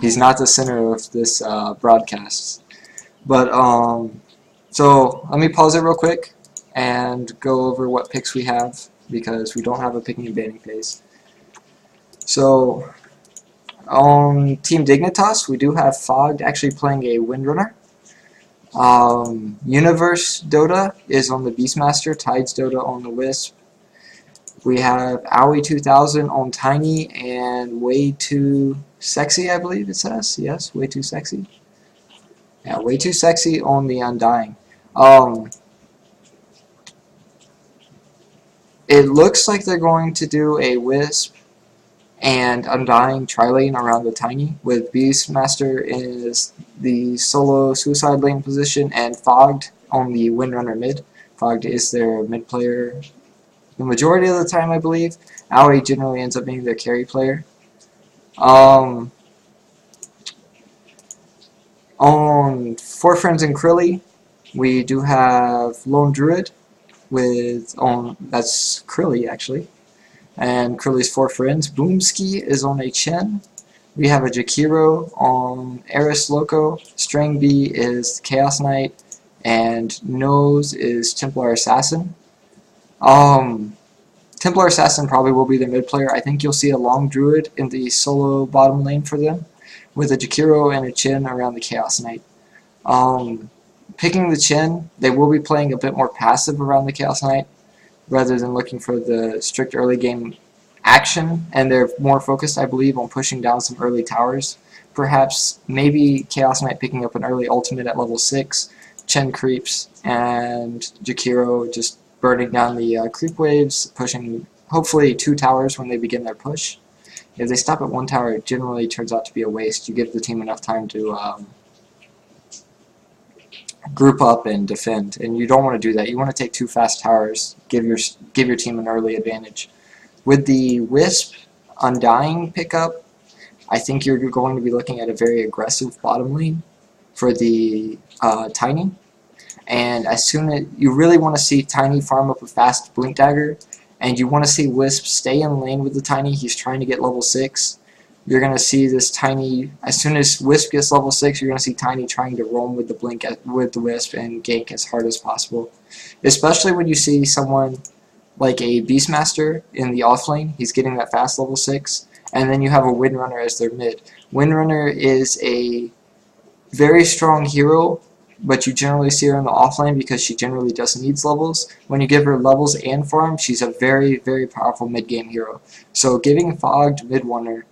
He's not the center of this broadcast. But so let me pause it real quick and go over what picks we have because we don't have a picking and banning phase. So on Team Dignitas, we do have Fogged actually playing a Windrunner. Universe Dota is on the Beastmaster, Tides Dota on the Wisp. We have Owie 2000 on Tiny and Way Too Sexy, I believe it says. Yes, Way Too Sexy. Yeah, Way Too Sexy on the Undying. It looks like they're going to do a Wisp and Undying tri-lane around the Tiny, with Beastmaster is the solo suicide lane position and Fogged on the Windrunner mid. Fogged is their mid player the majority of the time, I believe. Owie generally ends up being their carry player. On For Friends and Krilly, we do have Lone Druid with that's Krilly actually. And Krilly's 4 friends. Boomski is on a Chen. We have a Jakiro on Eris Loco. String B is Chaos Knight. And Nose is Templar Assassin. Templar Assassin probably will be the mid player. I think you'll see a Long Druid in the solo bottom lane for them, with a Jakiro and a Chen around the Chaos Knight. Picking the Chen, they will be playing a bit more passive around the Chaos Knight, rather than looking for the strict early game action, and they're more focused, I believe, on pushing down some early towers. Perhaps, maybe Chaos Knight picking up an early ultimate at level 6, Chen creeps, and Jakiro just burning down the creep waves, pushing hopefully 2 towers when they begin their push. If they stop at 1 tower, it generally turns out to be a waste. You give the team enough time to group up and defend, and you don't want to do that. You want to take 2 fast towers, give your team an early advantage. With the Wisp Undying pickup, I think you're going to be looking at a very aggressive bottom lane for the Tiny. And as soon as you really want to see Tiny farm up a fast Blink Dagger, and you want to see Wisp stay in lane with the Tiny, he's trying to get level 6. You're going to see this Tiny, as soon as Wisp gets level 6, you're going to see Tiny trying to roam with the Wisp and gank as hard as possible. Especially when you see someone like a Beastmaster in the offlane, he's getting that fast level 6, and then you have a Windrunner as their mid. Windrunner is a very strong hero, but you generally see her in the offlane because she generally doesn't need levels. When you give her levels and farm, she's a very, very powerful mid-game hero. So giving Fogged Midrunner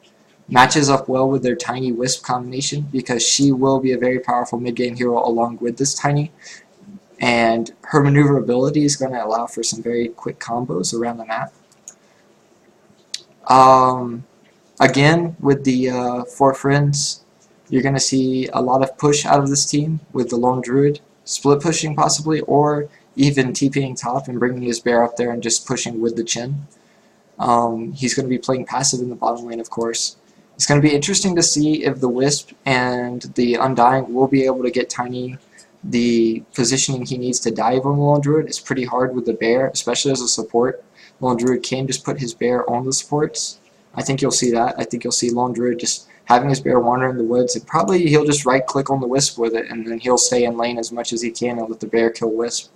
matches up well with their Tiny Wisp combination because she will be a very powerful mid-game hero along with this Tiny. And her maneuverability is going to allow for some very quick combos around the map. Again, with the 4 friends, you're going to see a lot of push out of this team with the Lone Druid, split pushing possibly, or even TPing top and bringing his bear up there and just pushing with the Chen. He's going to be playing passive in the bottom lane, of course. It's going to be interesting to see if the Wisp and the Undying will be able to get Tiny the positioning he needs to dive on the Lone Druid. It's pretty hard with the bear, especially as a support. Lone Druid can just put his bear on the supports. I think you'll see that. I think you'll see Lone Druid just having his bear wander in the woods, and probably he'll just right-click on the Wisp with it, and then he'll stay in lane as much as he can and let the bear kill Wisp.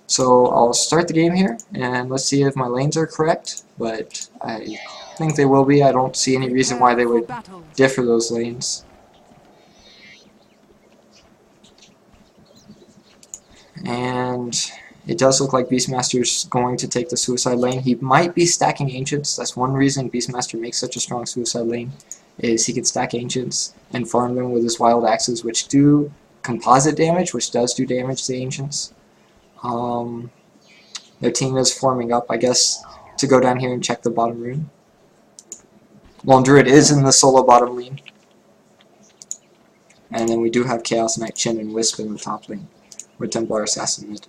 So I'll start the game here, and let's see if my lanes are correct, but I think they will be. I don't see any reason why they would differ those lanes. And it does look like Beastmaster's going to take the Suicide lane. He might be stacking Ancients. That's one reason Beastmaster makes such a strong Suicide lane, is he can stack Ancients and farm them with his Wild Axes, which do composite damage, which does do damage to Ancients. Their team is forming up, I guess, to go down here and check the bottom rune. Lone Druid is in the solo bottom lane. And then we do have Chaos Knight, Chen, and Wisp in the top lane, with Templar Assassin mid.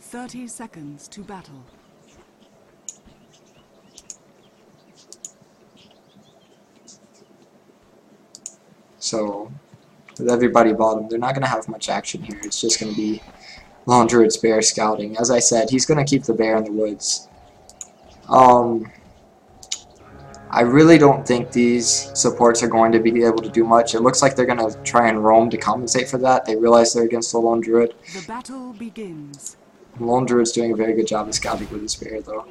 "30 seconds to battle." So with everybody bottom, they're not going to have much action here. It's just going to be Lone Druid's bear scouting. As I said, he's going to keep the bear in the woods. I really don't think these supports are going to be able to do much. It looks like they're going to try and roam to compensate for that. They realize they're against the Lone Druid. The battle begins. Lone Druid's doing a very good job of scouting with his bear, though.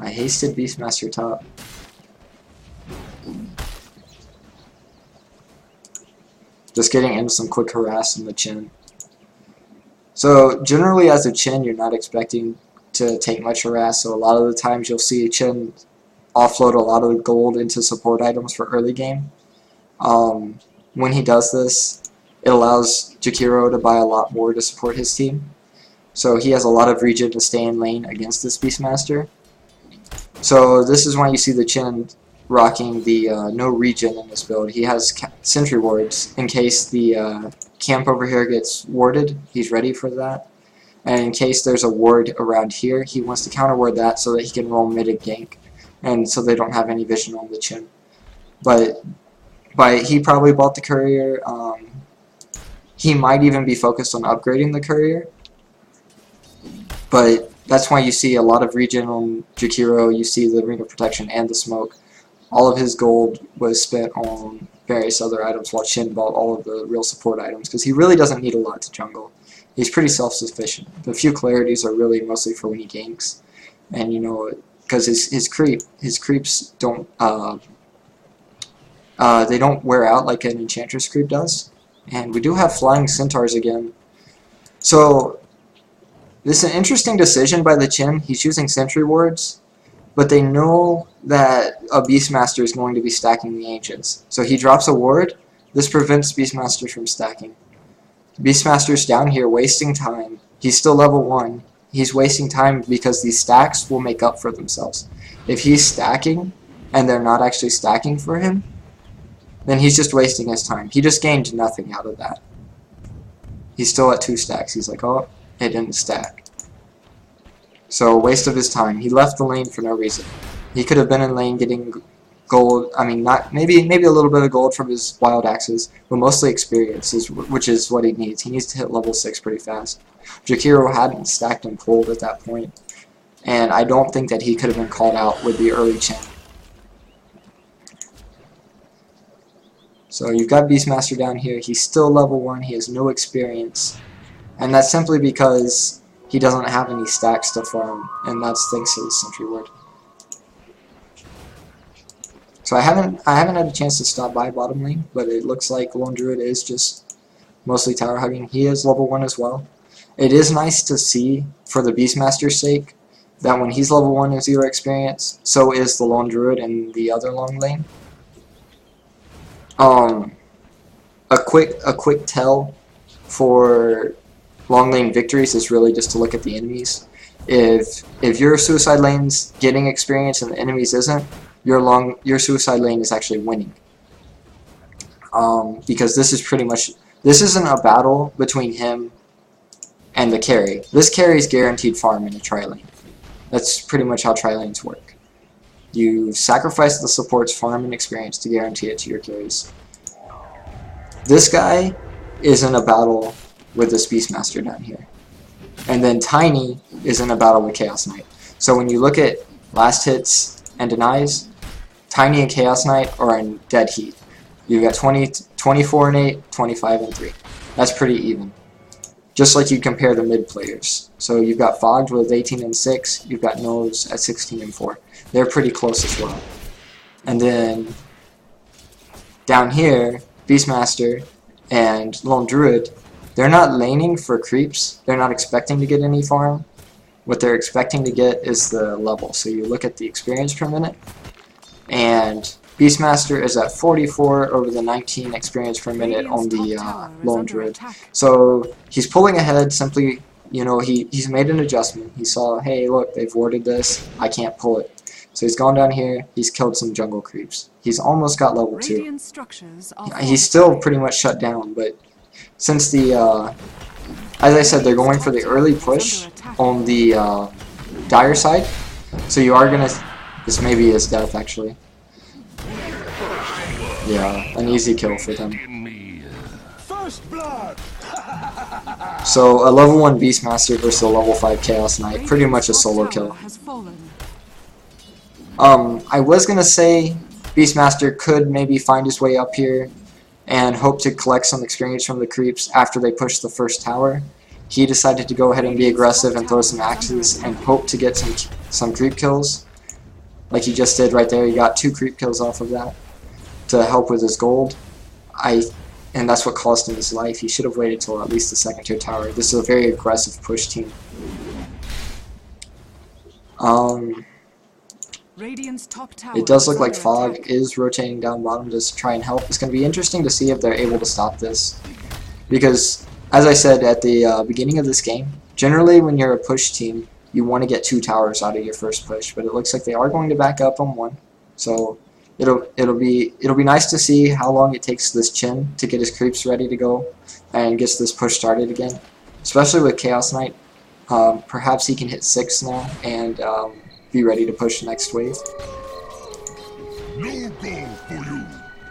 I hasted Beastmaster top. Just getting into some quick harass in the chin. So generally as a chin, you're not expecting to take much harass, so a lot of the times you'll see a chin offload a lot of the gold into support items for early game. When he does this, it allows Jakiro to buy a lot more to support his team. So he has a lot of regen to stay in lane against this Beastmaster. So this is why you see the chin rocking the no regen in this build. He has sentry wards in case the camp over here gets warded. He's ready for that. And in case there's a ward around here, he wants to counter ward that so that he can roll mid and gank, and so they don't have any vision on the chin. But he probably bought the courier. He might even be focused on upgrading the courier. But that's why you see a lot of regen on Jakiro. You see the Ring of Protection and the Smoke. All of his gold was spent on various other items, while Shin bought all of the real support items, because he really doesn't need a lot to jungle. He's pretty self-sufficient. The few clarities are really mostly for when he ganks, and you know, because his creeps don't they don't wear out like an Enchantress creep does. And we do have flying centaurs again, so this is an interesting decision by the Chin. He's using sentry wards, but they know that a Beastmaster is going to be stacking the Ancients. So he drops a ward. This prevents Beastmasters from stacking. Beastmaster's down here wasting time. He's still level 1. He's wasting time because these stacks will make up for themselves. If he's stacking and they're not actually stacking for him, then he's just wasting his time. He just gained nothing out of that. He's still at 2 stacks. He's like, oh, it didn't stack. So, waste of his time. He left the lane for no reason. He could have been in lane getting gold. I mean, not maybe a little bit of gold from his wild axes, but mostly experience, which is what he needs. He needs to hit level 6 pretty fast. Jakiro hadn't stacked and pulled at that point, and I don't think that he could have been called out with the early Chen. So you've got Beastmaster down here. He's still level 1. He has no experience, and that's simply because he doesn't have any stacks to farm, and that's thanks to the sentry ward. So I haven't had a chance to stop by bottom lane, but it looks like Lone Druid is just mostly tower hugging. He is level 1 as well. It is nice to see, for the Beastmaster's sake, that when he's level 1 and 0 experience, so is the Lone Druid in the other long lane. A quick tell for long lane victories is really just to look at the enemies. If your suicide lane's getting experience and the enemy's isn't, your suicide lane is actually winning. Because this isn't a battle between him and the carry. This carry is guaranteed farm in a tri-lane. That's pretty much how tri-lanes work. You sacrifice the support's farm and experience to guarantee it to your carries. This guy is in a battle with this Beastmaster down here. And then Tiny is in a battle with Chaos Knight. So when you look at last hits and denies, Tiny and Chaos Knight are in dead heat. You've got 24 and 8, 25 and 3. That's pretty even. Just like you compare the mid players. So you've got Fogged with 18 and 6, you've got Nose at 16 and 4. They're pretty close as well. And then down here, Beastmaster and Lone Druid, they're not laning for creeps. They're not expecting to get any farm. What they're expecting to get is the level. So you look at the experience per minute, and Beastmaster is at 44 over the 19 experience per minute on the Lone Druid. So he's pulling ahead simply, you know, he's made an adjustment. He saw, hey, look, they've warded this. I can't pull it. So he's gone down here. He's killed some jungle creeps. He's almost got level 2. He's still pretty much shut down, but since the, as I said, they're going for the early push on the dire side, so you are going to This may be his death, actually. Yeah, an easy kill for them. First blood. So, a level 1 Beastmaster versus a level 5 Chaos Knight. Pretty much a solo kill. I was gonna say Beastmaster could maybe find his way up here and hope to collect some experience from the creeps after they push the first tower. He decided to go ahead and be aggressive and throw some axes and hope to get some creep kills. Like he just did right there. He got 2 creep kills off of that to help with his gold. And that's what cost him his life. He should have waited till at least the 2nd tier tower. This is a very aggressive push team. It does look like Fog is rotating down bottom to try and help. It's going to be interesting to see if they're able to stop this. Because, as I said at the beginning of this game, generally when you're a push team, you want to get 2 towers out of your first push. But it looks like they are going to back up on 1. So it'll be nice to see how long it takes this Chin to get his creeps ready to go and gets this push started again. Especially with Chaos Knight. Perhaps he can hit 6 now and be ready to push the next wave. No goal for you.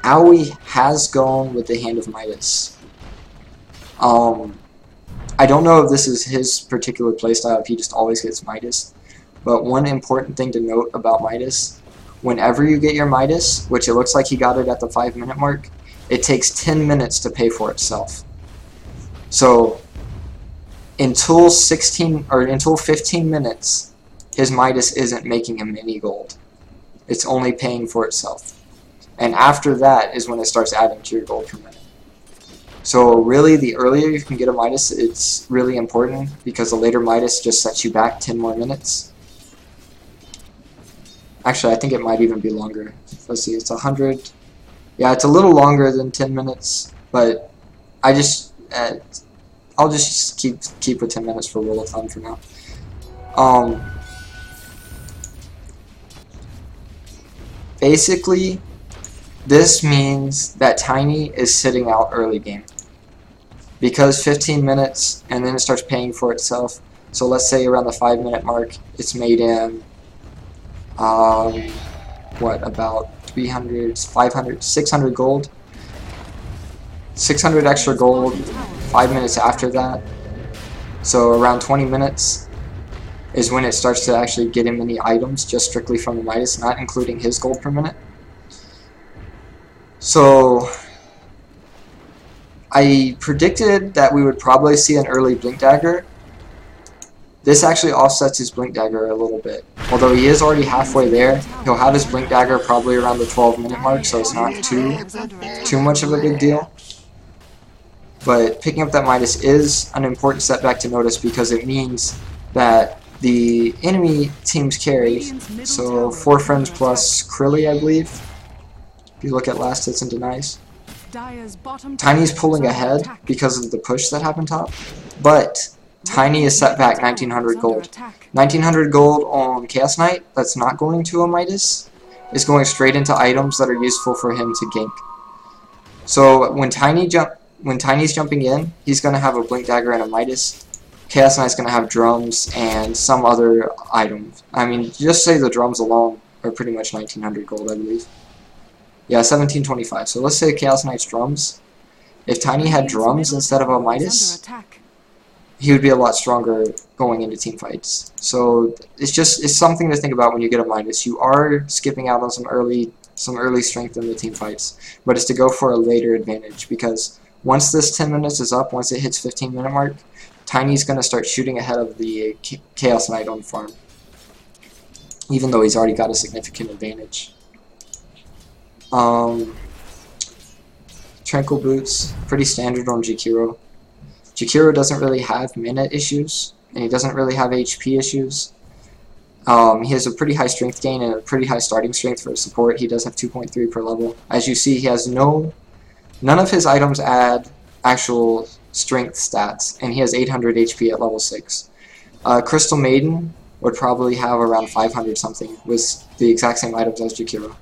Aoi has gone with the Hand of Midas. I don't know if this is his particular playstyle, if he just always gets Midas. But one important thing to note about Midas, whenever you get your Midas, which it looks like he got it at the 5-minute mark, it takes 10 minutes to pay for itself. So until 15 minutes, his Midas isn't making him any gold. It's only paying for itself. And after that is when it starts adding to your gold per minute. So really, the earlier you can get a Midas, it's really important, because the later Midas just sets you back 10 more minutes. Actually, I think it might even be longer. Let's see, it's 100. Yeah, it's a little longer than 10 minutes, but I'll just keep with 10 minutes for rule of thumb for now. Basically, this means that Tiny is sitting out early game. Because 15 minutes, and then it starts paying for itself. So let's say around the 5-minute mark, it's made in, what, about 300, 500, 600 gold? 600 extra gold 5 minutes after that. So around 20 minutes is when it starts to actually get him any items just strictly from the Midas, not including his gold per minute. So I predicted that we would probably see an early Blink Dagger. This actually offsets his Blink Dagger a little bit. Although he is already halfway there, he'll have his Blink Dagger probably around the 12-minute mark, so it's not too much of a big deal. But picking up that Midas is an important setback to notice, because it means that the enemy team's carry, so 4 friends plus Krilly, I believe, if you look at last hits and denies, Tiny's pulling ahead because of the push that happened top, but Tiny is set back 1900 gold. 1900 gold on Chaos Knight, that's not going to a Midas, is going straight into items that are useful for him to gank. So when Tiny's jumping in, he's going to have a Blink Dagger and a Midas. Chaos Knight's going to have drums and some other items. I mean, just say the drums alone are pretty much 1900 gold, I believe. Yeah, 1725. So let's say Chaos Knight's drums. If Tiny had drums instead of a Midas, he would be a lot stronger going into team fights. So it's something to think about when you get a Midas. You are skipping out on some early strength in the team fights, but it's to go for a later advantage, because once this 10 minutes is up, once it hits 15-minute mark, Tiny's going to start shooting ahead of the Chaos Knight on farm, even though he's already got a significant advantage. Tranquil Boots, pretty standard on Jakiro. Jakiro doesn't really have mana issues, and he doesn't really have HP issues. He has a pretty high strength gain and a pretty high starting strength for support. He does have 2.3 per level. As you see, he has none of his items add actual strength stats, and he has 800 HP at level 6. Crystal Maiden would probably have around 500 something with the exact same items as Jakiro.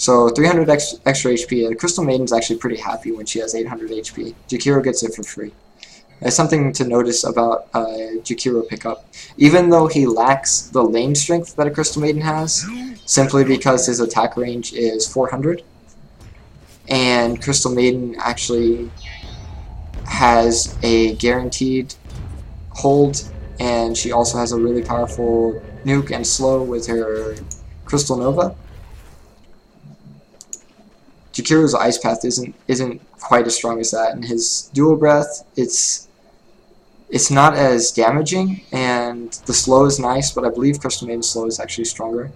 So 300 extra HP, and Crystal Maiden's actually pretty happy when she has 800 HP. Jakiro gets it for free. That's something to notice about Jakiro pickup. Even though he lacks the lane strength that a Crystal Maiden has, simply because his attack range is 400, and Crystal Maiden actually has a guaranteed hold, and she also has a really powerful nuke and slow with her Crystal Nova. Jakiro's Ice Path isn't quite as strong as that, and his Dual Breath, it's not as damaging, and the slow is nice, but I believe Crystal Maiden's slow is actually stronger,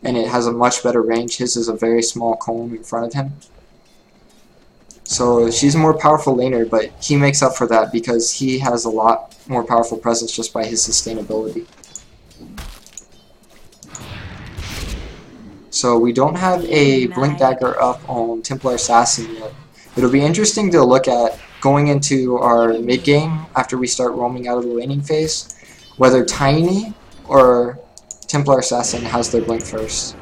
and it has a much better range. His is a very small cone in front of him. So she's a more powerful laner, but he makes up for that because he has a lot more powerful presence just by his sustainability. So we don't have a Blink Dagger up on Templar Assassin yet. It'll be interesting to look at going into our mid game after we start roaming out of the laning phase, whether Tiny or Templar Assassin has their Blink first.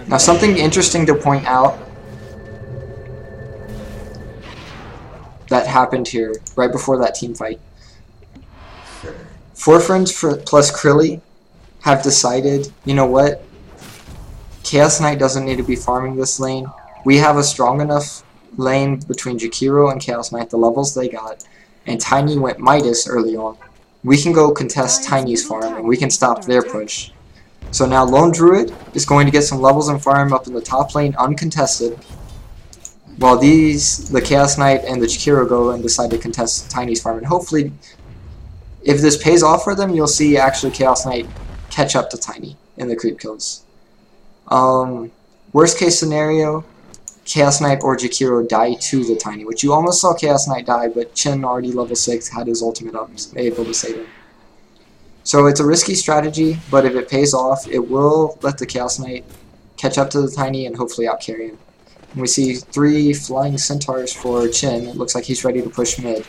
Now something interesting to point out that happened here right before that team fight. 4 Friends plus Krilly have decided, you know what, Chaos Knight doesn't need to be farming this lane. We have a strong enough lane between Jakiro and Chaos Knight, the levels they got, and Tiny went Midas early on. We can go contest Tiny's farm and we can stop their push. So now Lone Druid is going to get some levels and farm up in the top lane uncontested, while the Chaos Knight and the Jakiro go and decide to contest Tiny's farm. And hopefully, if this pays off for them, you'll see actually Chaos Knight catch up to Tiny in the creep kills. Worst case scenario, Chaos Knight or Jakiro die to the Tiny, which you almost saw Chaos Knight die, but Chen, already level 6, had his ultimate up, able to save him. So it's a risky strategy, but if it pays off, it will let the Chaos Knight catch up to the Tiny and hopefully out-carry him. And we see 3 Flying Centaurs for Chen. It looks like he's ready to push mid.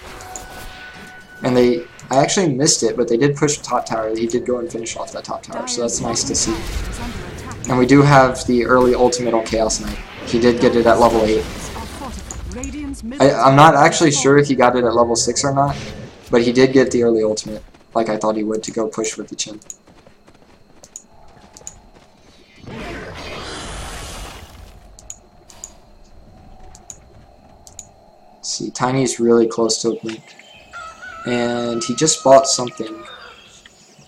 And I actually missed it, but they did push the top tower. He did go and finish off that top tower, so that's nice to see. And we do have the early ultimate on Chaos Knight. He did get it at level 8. I'm not actually sure if he got it at level 6 or not, but he did get the early ultimate, like I thought he would, to go push with the Chen. Let's see, Tiny's really close to a blink. And he just bought something.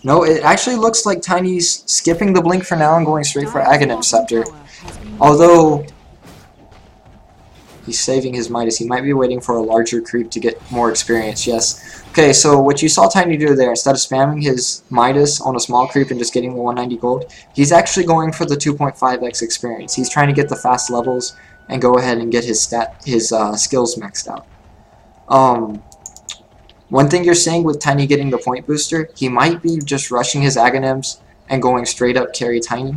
No, it actually looks like Tiny's skipping the blink for now and going straight for Aghanim Scepter. Although he's saving his Midas, he might be waiting for a larger creep to get more experience, yes. Okay, so what you saw Tiny do there, instead of spamming his Midas on a small creep and just getting the 190 gold, he's actually going for the 2.5x experience. He's trying to get the fast levels and go ahead and get his skills maxed out. One thing you're saying with Tiny getting the point booster, he might be just rushing his Aghanims and going straight up carry Tiny.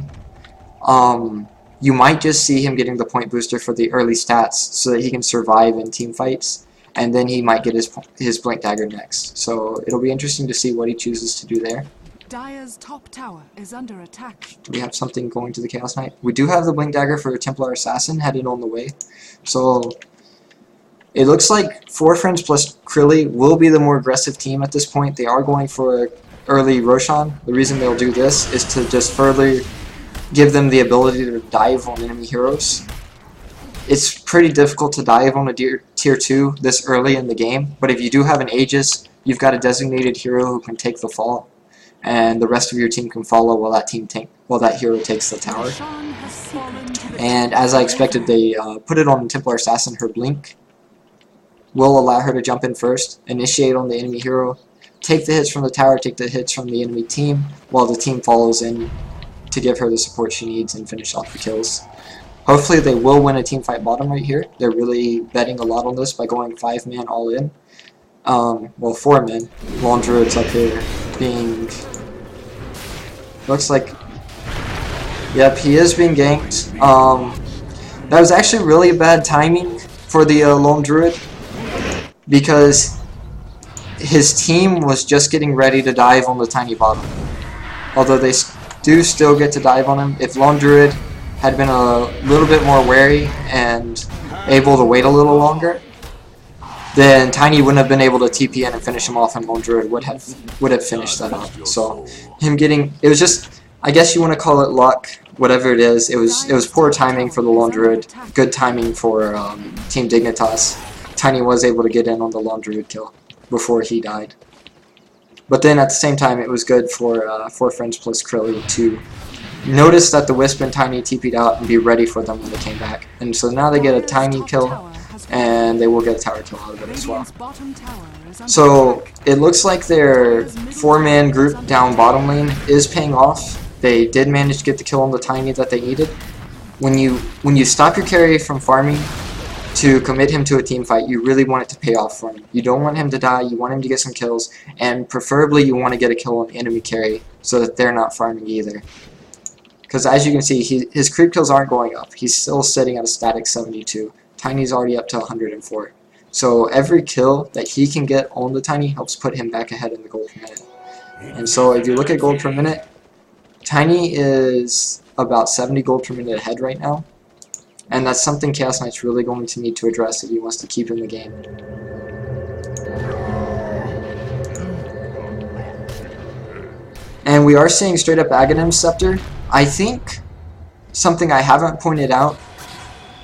You might just see him getting the point booster for the early stats so that he can survive in team fights, and then he might get his Blink Dagger next. So it'll be interesting to see what he chooses to do there. Dire's top tower is under attack. Do we have something going to the Chaos Knight? We do have the Blink Dagger for Templar Assassin headed on the way. So it looks like 4 Friends plus Krilly will be the more aggressive team at this point. They are going for early Roshan. The reason they'll do this is to just further give them the ability to dive on enemy heroes. It's pretty difficult to dive on a tier 2 this early in the game, but if you do have an Aegis, you've got a designated hero who can take the fall, and the rest of your team can follow while that hero takes the tower. And as I expected, they put it on Templar Assassin. Her blink will allow her to jump in first, initiate on the enemy hero, take the hits from the tower, take the hits from the enemy team, while the team follows in to give her the support she needs and finish off the kills. Hopefully they will win a team fight bottom right here. They're really betting a lot on this by going 5-man all in. Well, 4 men. Lone Druid's up here being... Looks like... Yep, he is being ganked. That was actually really bad timing for the Lone Druid, because his team was just getting ready to dive on the Tiny bottom. Although they do still get to dive on him. If Lone Druid had been a little bit more wary and able to wait a little longer, then Tiny wouldn't have been able to TP in and finish him off, and Lone Druid would have finished that up. So him getting, it was just, I guess you want to call it luck, whatever it is. It was poor timing for the Lone Druid, good timing for Team Dignitas. Tiny was able to get in on the Lone Druid kill before he died. But then at the same time, it was good for 4 Friends plus Krilly to notice that the Wisp and Tiny TP'd out and be ready for them when they came back. And so now they get a Tiny kill, and they will get a tower kill out of it as well. So it looks like their 4-man group down bottom lane is paying off. They did manage to get the kill on the Tiny that they needed. When you stop your carry from farming to commit him to a team fight, you really want it to pay off for him. You don't want him to die, you want him to get some kills, and preferably you want to get a kill on the enemy carry so that they're not farming either. Because as you can see, his creep kills aren't going up. He's still sitting at a static 72. Tiny's already up to 104. So every kill that he can get on the Tiny helps put him back ahead in the gold per minute. And so if you look at gold per minute, Tiny is about 70 gold per minute ahead right now. And that's something Chaos Knight's really going to need to address if he wants to keep in the game. And we are seeing straight up Aghanim's Scepter. I think something I haven't pointed out,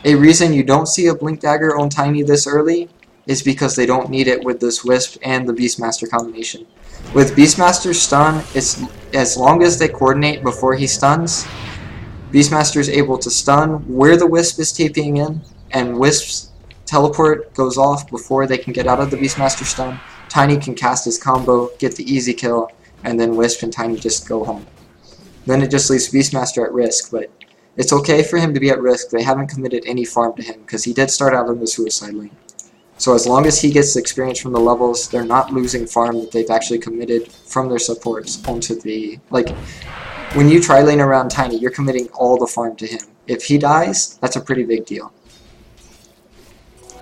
a reason you don't see a Blink Dagger on Tiny this early is because they don't need it with this Wisp and the Beastmaster combination. With Beastmaster's stun, it's as long as they coordinate before he stuns, Beastmaster is able to stun where the Wisp is TPing in, and Wisp's teleport goes off before they can get out of the Beastmaster stun. Tiny can cast his combo, get the easy kill, and then Wisp and Tiny just go home. Then it just leaves Beastmaster at risk, but it's okay for him to be at risk. They haven't committed any farm to him, because he did start out in the suicide lane. So as long as he gets the experience from the levels, they're not losing farm that they've actually committed from their supports onto the... Like, when you tri-lane around Tiny, you're committing all the farm to him. If he dies, that's a pretty big deal.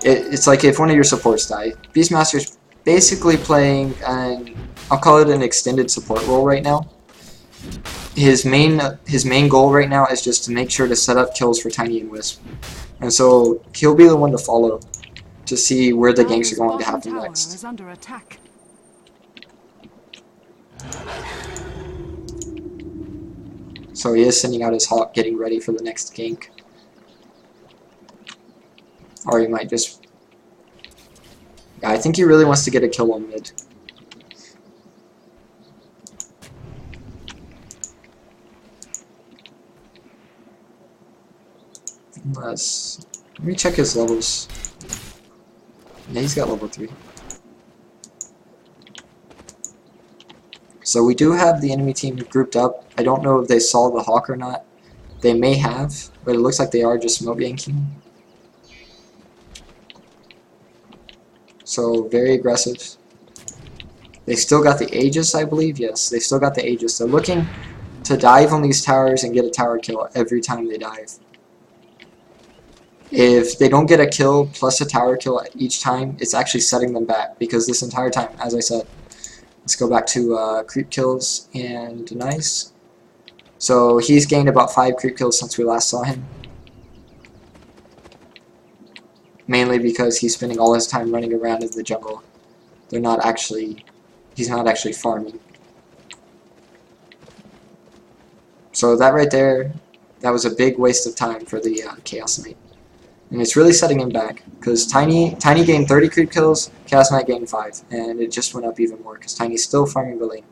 It's like if one of your supports die. Beastmaster's basically playing an... I'll call it an extended support role right now. His main goal right now is just to make sure to set up kills for Tiny and Wisp. And so he'll be the one to follow to see where the ganks are going to happen next. So he is sending out his Hawk, getting ready for the next gank. Or he might just... Yeah, I think he really wants to get a kill on mid. Let me check his levels. Yeah, he's got level 3. So we do have the enemy team grouped up. I don't know if they saw the Hawk or not. They may have, but it looks like they are just smoke yanking. So very aggressive. They still got the Aegis, I believe. Yes, they still got the Aegis. They're looking to dive on these towers and get a tower kill every time they dive. If they don't get a kill plus a tower kill each time, it's actually setting them back, because this entire time, as I said, let's go back to creep kills and nice. So he's gained about 5 creep kills since we last saw him. Mainly because he's spending all his time running around in the jungle. He's not actually farming. So that right there, that was a big waste of time for the Chaos Knight. And it's really setting him back, because Tiny gained 30 creep kills, Chaos Knight gained 5, and it just went up even more, because Tiny's still farming the lane.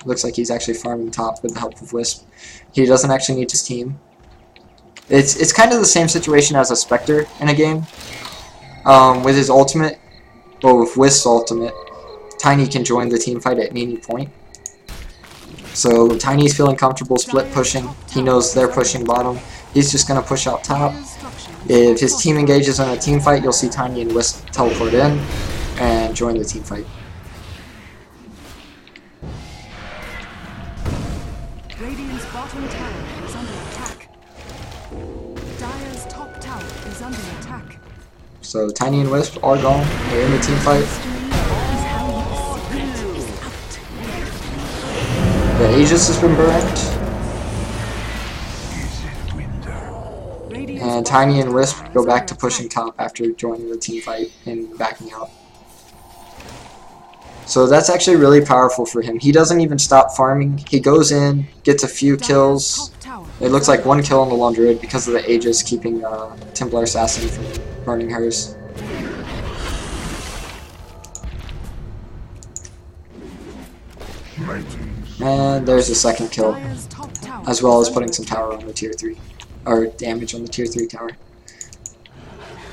Looks like he's actually farming top with the help of Wisp. He doesn't actually need his team. It's kind of the same situation as a Spectre in a game. With his ultimate, or with Wisp's ultimate, Tiny can join the team fight at any point. So Tiny's feeling comfortable split pushing. He knows they're pushing bottom. He's just going to push out top. If his team engages in a team fight, you'll see Tiny and Wisp teleport in and join the team fight. Radiant's bottom tower is under attack. Dire's top tower is under attack. So Tiny and Wisp are gone. They're in the team fight. The Aegis has been burned. And Tiny and Wisp go back to pushing top after joining the team fight and backing out. So that's actually really powerful for him. He doesn't even stop farming. He goes in, gets a few kills. It looks like 1 kill on the Lone Druid because of the Aegis keeping Templar Assassin from burning hers. And there's a second kill, as well as putting some tower on the tier 3, or damage on the tier 3 tower.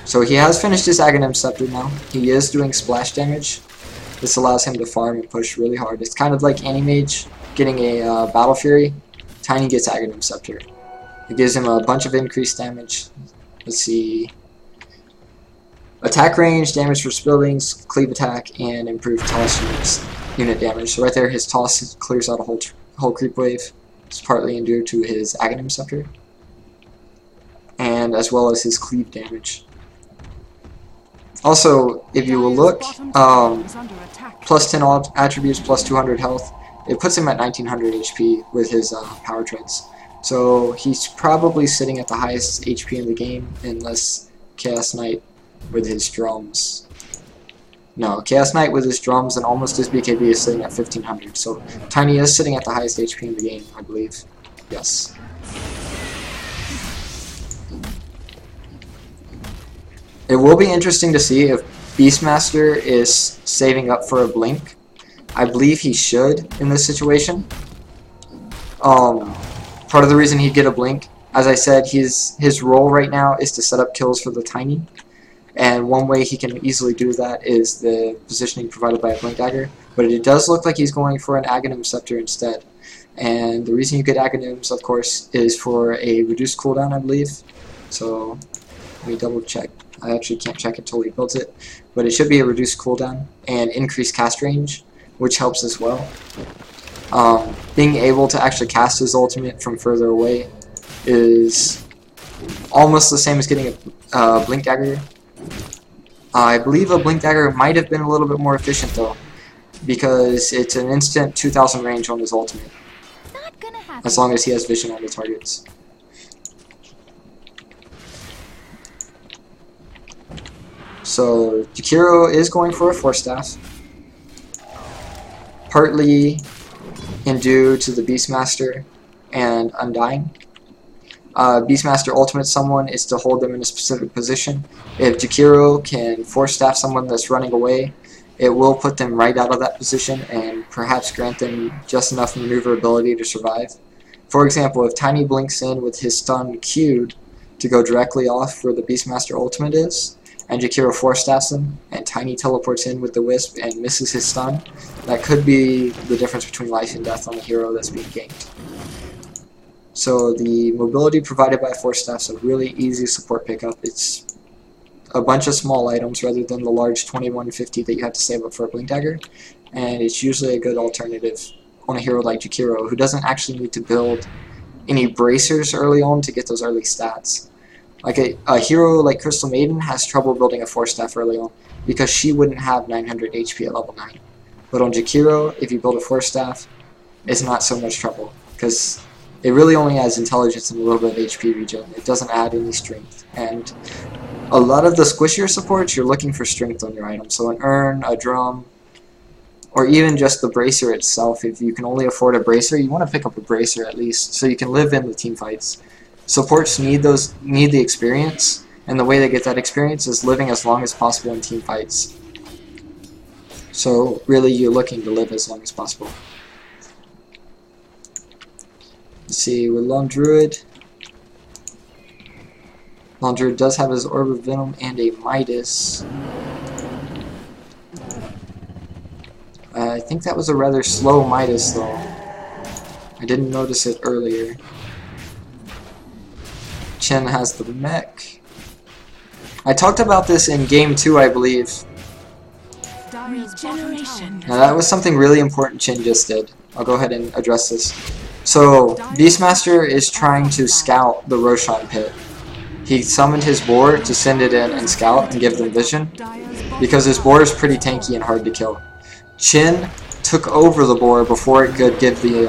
So he has finished his Aghanim Scepter now. He is doing splash damage. This allows him to farm and push really hard. It's kind of like Animage getting a Battle Fury. Tiny gets Aghanim Scepter. It gives him a bunch of increased damage. Let's see. Attack range, damage for buildings, cleave attack, and improved toss unit damage. So right there, his toss clears out a whole creep wave. It's partly due to his Aghanim Scepter, and as well as his cleave damage. Also, if you will look, plus 10 attributes, plus 200 health, it puts him at 1900 HP with his power treads. So he's probably sitting at the highest HP in the game, unless Chaos Knight with his drums. No, Chaos Knight with his drums and almost his BKB is sitting at 1500. So Tiny is sitting at the highest HP in the game, I believe. Yes. It will be interesting to see if Beastmaster is saving up for a blink. I believe he should in this situation. Part of the reason he'd get a blink, as I said, his role right now is to set up kills for the Tiny. And one way he can easily do that is the positioning provided by a Blink Dagger. But it does look like he's going for an Aghanim Scepter instead. And the reason you get Aghanims, of course, is for a reduced cooldown, I believe. So let me double check. I actually can't check until he builds it. But it should be a reduced cooldown and increased cast range, which helps as well. Being able to actually cast his ultimate from further away is almost the same as getting a Blink Dagger. I believe a Blink Dagger might have been a little bit more efficient though, because it's an instant 2000 range on his ultimate, as long as he has vision on the targets. So Jakiro is going for a Force Staff, partly due to the Beastmaster and Undying. Beastmaster ultimate someone is to hold them in a specific position. If Jakiro can Force Staff someone that's running away, it will put them right out of that position and perhaps grant them just enough maneuverability to survive. For example, if Tiny blinks in with his stun queued to go directly off where the Beastmaster ultimate is, and Jakiro Force Staffs him, and Tiny teleports in with the Wisp and misses his stun, that could be the difference between life and death on the hero that's being ganked. So the mobility provided by Force Staff's a really easy support pickup. It's a bunch of small items rather than the large 2150 that you have to save up for a Blink Dagger, and it's usually a good alternative on a hero like Jakiro, who doesn't actually need to build any bracers early on to get those early stats. Like a hero like Crystal Maiden has trouble building a Force Staff early on because she wouldn't have 900 HP at level 9. But on Jakiro, if you build a Force Staff, it's not so much trouble, because it really only adds intelligence and a little bit of HP regen. It doesn't add any strength. And a lot of the squishier supports, you're looking for strength on your item. So an urn, a drum, or even just the bracer itself. If you can only afford a bracer, you want to pick up a bracer at least, so you can live in the team fights. Supports need the experience, and the way they get that experience is living as long as possible in team fights. So really, you're looking to live as long as possible. Let's see, with Lone Druid. Lone Druid does have his Orb of Venom and a Midas. I think that was a rather slow Midas though. I didn't notice it earlier. Chen has the mech. I talked about this in game 2, I believe. Regeneration. Now that was something really important Chen just did. I'll go ahead and address this. So, Beastmaster is trying to scout the Roshan pit. He summoned his boar to send it in and scout and give them vision, because his boar is pretty tanky and hard to kill. Chen took over the boar before it could give the...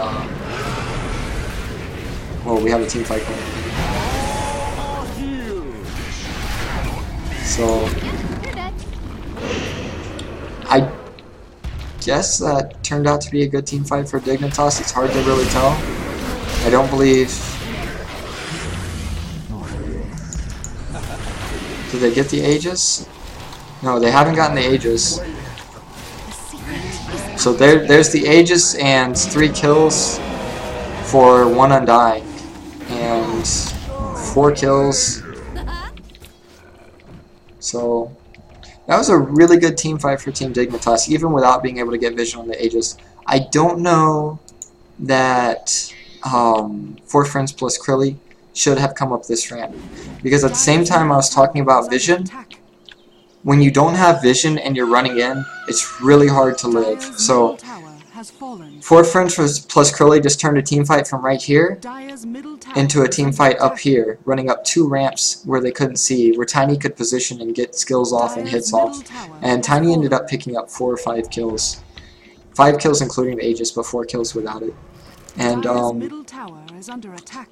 well, we have a team fight going. So I guess that turned out to be a good team fight for Dignitas. It's hard to really tell. I don't believe... Did they get the Aegis? No, they haven't gotten the Aegis. So there's the Aegis and 3 kills for 1 Undying. And 4 kills. So that was a really good team fight for Team Dignitas, even without being able to get vision on the Aegis. I don't know that 4 Friends plus Krilly should have come up this ramp. Because at the same time I was talking about vision, when you don't have vision and you're running in, it's really hard to live. So 4 Friends plus Krilly just turned a team fight from right here into a team fight up here, running up 2 ramps where they couldn't see, where Tiny could position and get skills off and hits off. And Tiny ended up picking up 4 or 5 kills. 5 kills including the Aegis, but 4 kills without it. And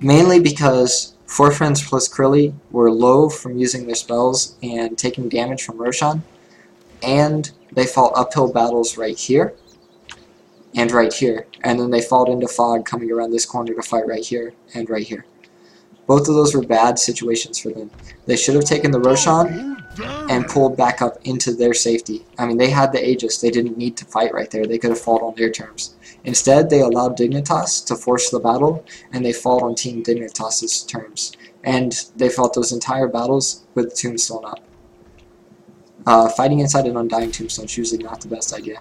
mainly because 4 Friends plus Krilly were low from using their spells and taking damage from Roshan, and they fought uphill battles right here and right here, and then they fought into fog coming around this corner to fight right here and right here. Both of those were bad situations for them. They should have taken the Roshan and pulled back up into their safety. I mean, they had the Aegis. They didn't need to fight right there. They could have fought on their terms. Instead, they allowed Dignitas to force the battle, and they fought on Team Dignitas' terms. And they fought those entire battles with Tombstone up. Fighting inside an Undying Tombstone is usually not the best idea.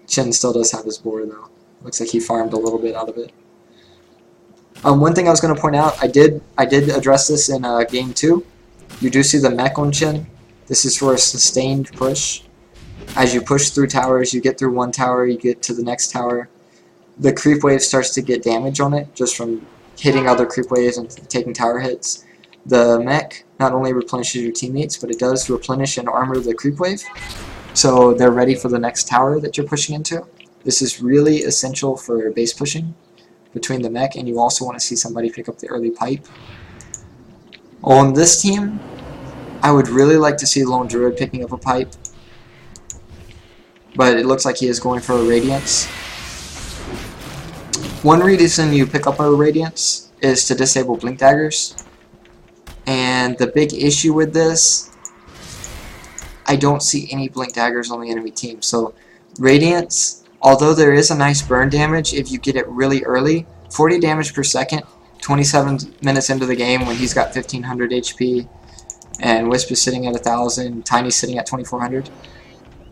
Chen still does have his board, though. Looks like he farmed a little bit out of it. One thing I was going to point out, I did address this in Game 2. You do see the mech on Chen. This is for a sustained push. As you push through towers, you get through one tower, you get to the next tower. The creep wave starts to get damage on it, just from hitting other creep waves and taking tower hits. The mech not only replenishes your teammates, but it does replenish and armor the creep wave. So they're ready for the next tower that you're pushing into. This is really essential for base pushing between the mech, and you also want to see somebody pick up the early pipe. On this team, I would really like to see Lone Druid picking up a pipe, but it looks like he is going for a Radiance. One reason you pick up a Radiance is to disable Blink Daggers, and the big issue with this, I don't see any Blink Daggers on the enemy team. So Radiance, although there is a nice burn damage if you get it really early, 40 damage per second, 27 minutes into the game when he's got 1500 HP, and Wisp is sitting at 1000, Tiny's sitting at 2400.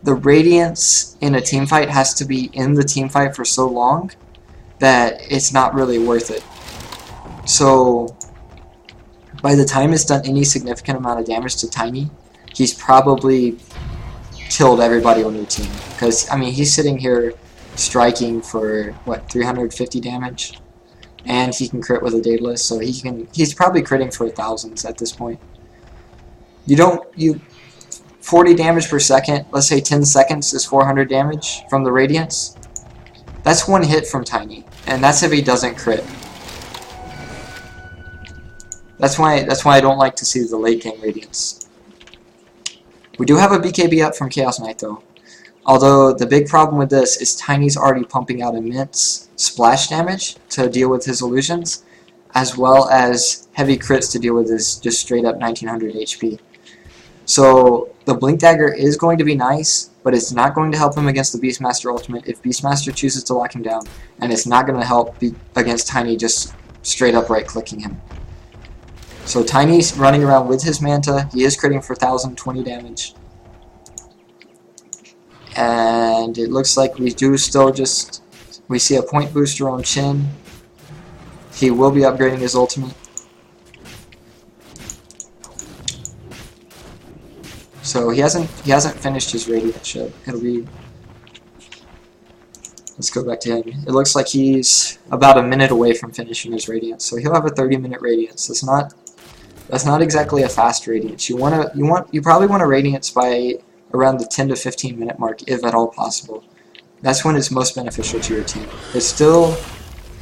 The Radiance in a team fight has to be in the team fight for so long that it's not really worth it. So by the time it's done any significant amount of damage to Tiny, he's probably killed everybody on your team. Because, I mean, he's sitting here striking for, what, 350 damage? And he can crit with a Daedalus, so he's probably critting for 1000s at this point. 40 damage per second, let's say 10 seconds is 400 damage from the Radiance. That's one hit from Tiny, and that's if he doesn't crit. That's why I don't like to see the late game Radiance. We do have a BKB up from Chaos Knight though. Although the big problem with this is Tiny's already pumping out immense splash damage to deal with his illusions, as well as heavy crits to deal with his just straight up 1900 HP. So the Blink Dagger is going to be nice, but it's not going to help him against the Beastmaster ultimate if Beastmaster chooses to lock him down, and it's not going to help against Tiny just straight up right clicking him. So Tiny's running around with his Manta. He is critting for 1020 damage. And it looks like we do still we see a point booster on Chin. He will be upgrading his ultimate. So he hasn't finished his Radiant yet. It'll be... Let's go back to him. It looks like he's about a minute away from finishing his Radiance. So he'll have a 30-minute Radiance. That's not exactly a fast Radiance. You probably want a Radiance by around the 10 to 15 minute mark, if at all possible. That's when it's most beneficial to your team. It's still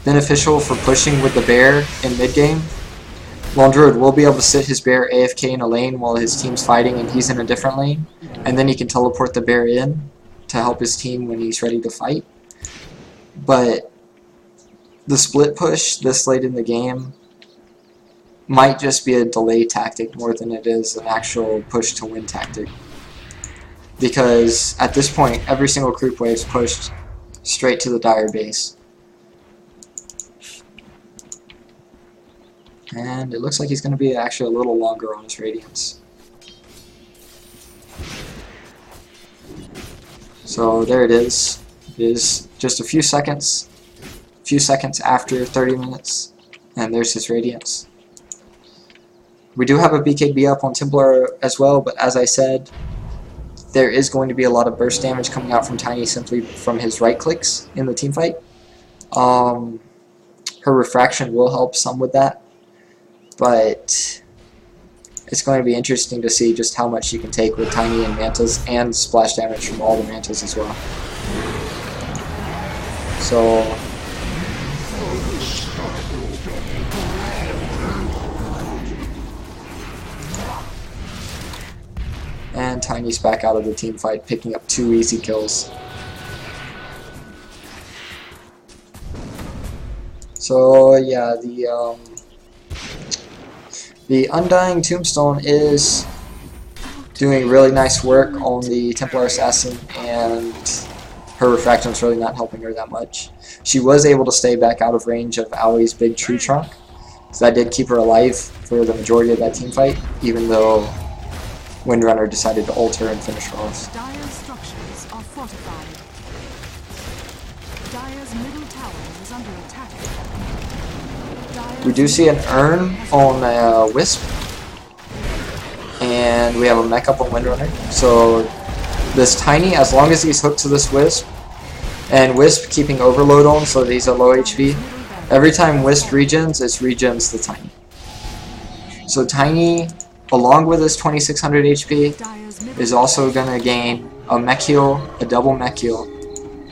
beneficial for pushing with the bear in mid game, Lone Druid will be able to sit his bear AFK in a lane while his team's fighting and he's in a different lane, and then he can teleport the bear in to help his team when he's ready to fight. But the split push this late in the game might just be a delay tactic more than it is an actual push to win tactic. Because at this point, every single creep wave is pushed straight to the Dire base. And it looks like he's going to be actually a little longer on his Radiance. So there it is. It is just a few seconds after 30 minutes, and there's his Radiance. We do have a BKB up on Templar as well, but as I said, there is going to be a lot of burst damage coming out from Tiny simply from his right clicks in the teamfight. Her refraction will help some with that, but it's going to be interesting to see just how much she can take with Tiny and Mantas and splash damage from all the Mantas as well. So and Tiny's back out of the team fight, picking up 2 easy kills. So yeah, the Undying Tombstone is doing really nice work on the Templar Assassin, and her refraction is really not helping her that much. She was able to stay back out of range of Aui's big tree trunk, so that did keep her alive for the majority of that team fight, even though Windrunner decided to ult her and finish her off. Dire's structures are fortified. Dire's middle tower is under attack. We do see an urn on Wisp, and we have a mech up on Windrunner. So this Tiny, as long as he's hooked to this Wisp, and Wisp keeping overload on so that he's at low HP, every time Wisp regens, it regens the Tiny. So Tiny, along with his 2600 HP, is also going to gain a mech heal, a double mech heal.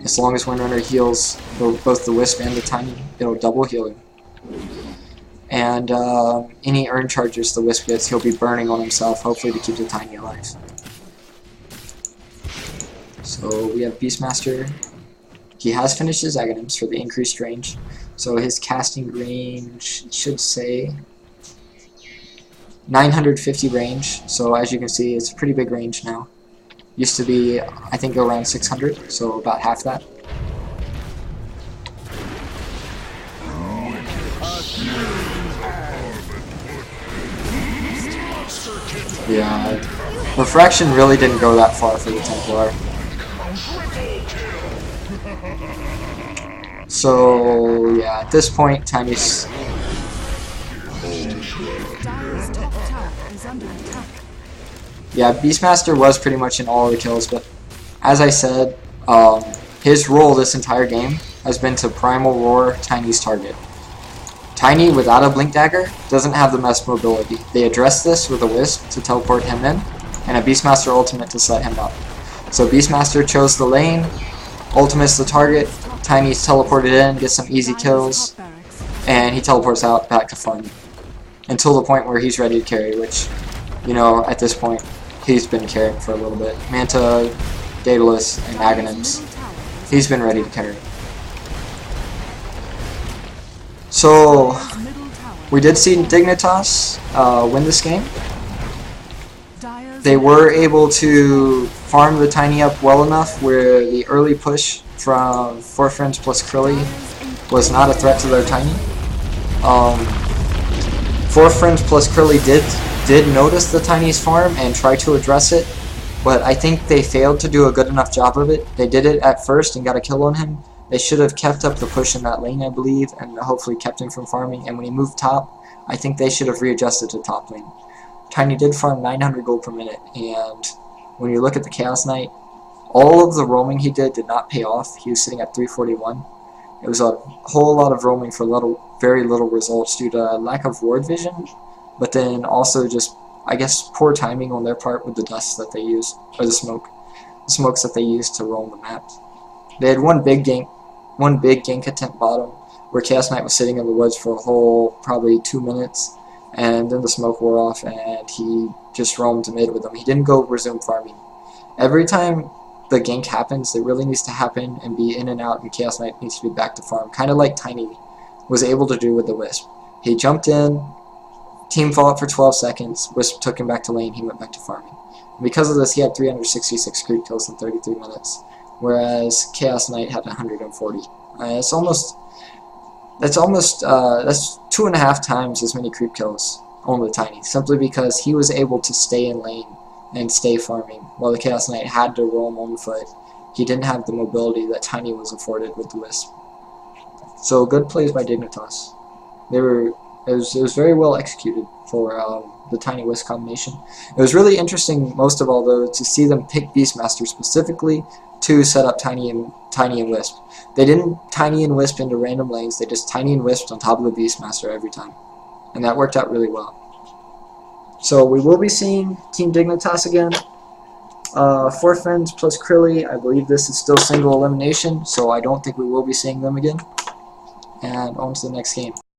As long as Windrunner heals both the Wisp and the Tiny, it'll double heal him. And any urn charges the Wisp gets, he'll be burning on himself, hopefully to keep the Tiny alive. So we have Beastmaster. He has finished his Aghanims for the increased range. So his casting range should say 950 range, so as you can see, it's a pretty big range now. Used to be, I think, around 600, so about half that. Yeah, refraction really didn't go that far for the Templar. So yeah, at this point, Tiny's yeah, Beastmaster was pretty much in all of the kills, but as I said, his role this entire game has been to Primal Roar Tiny's target. Tiny, without a Blink Dagger, doesn't have the best mobility. They address this with a Wisp to teleport him in, and a Beastmaster ultimate to set him up. So Beastmaster chose the lane, ultimates the target, Tiny's teleported in, gets some easy kills, and he teleports out back to farm. Until the point where he's ready to carry, which, you know, at this point, he's been carrying for a little bit. Manta, Daedalus, and Aghanims. He's been ready to carry. So, we did see Dignitas win this game. They were able to farm the Tiny up well enough where the early push from 4 Friends plus Krilly was not a threat to their Tiny. 4 Friends plus Krilly did notice the Tiny's farm and try to address it, but I think they failed to do a good enough job of it. They did it at first and got a kill on him. They should have kept up the push in that lane, I believe, and hopefully kept him from farming. And when he moved top, I think they should have readjusted to top lane. Tiny did farm 900 gold per minute, and when you look at the Chaos Knight, all of the roaming he did not pay off. He was sitting at 341. It was a whole lot of roaming for very little results due to lack of ward vision, but then also just, I guess, poor timing on their part with the dust that they used, or the smokes that they used to roam the map. They had one big gank attempt bottom, where Chaos Knight was sitting in the woods for a whole probably 2 minutes, and then the smoke wore off, and he just roamed mid with them. He didn't go resume farming. Every time the gank happens, it really needs to happen and be in and out, and Chaos Knight needs to be back to farm, kind of like Tiny was able to do with the Wisp. He jumped in, team fought for 12 seconds, Wisp took him back to lane, he went back to farming. And because of this, he had 366 creep kills in 33 minutes, whereas Chaos Knight had 140. That's 2.5 times as many creep kills on the Tiny, simply because he was able to stay in lane and stay farming, while the Chaos Knight had to roam on foot. He didn't have the mobility that Tiny was afforded with the Wisp. So good plays by Dignitas. It was very well executed for the Tiny Wisp combination. It was really interesting, most of all though, to see them pick Beastmaster specifically to set up Tiny and Wisp. They didn't Tiny and Wisp into random lanes, they just Tiny and Wisp on top of the Beastmaster every time. And that worked out really well. So we will be seeing Team Dignitas again. 4 friends plus Krilly. I believe this is still single elimination, so I don't think we will be seeing them again. And on to the next game.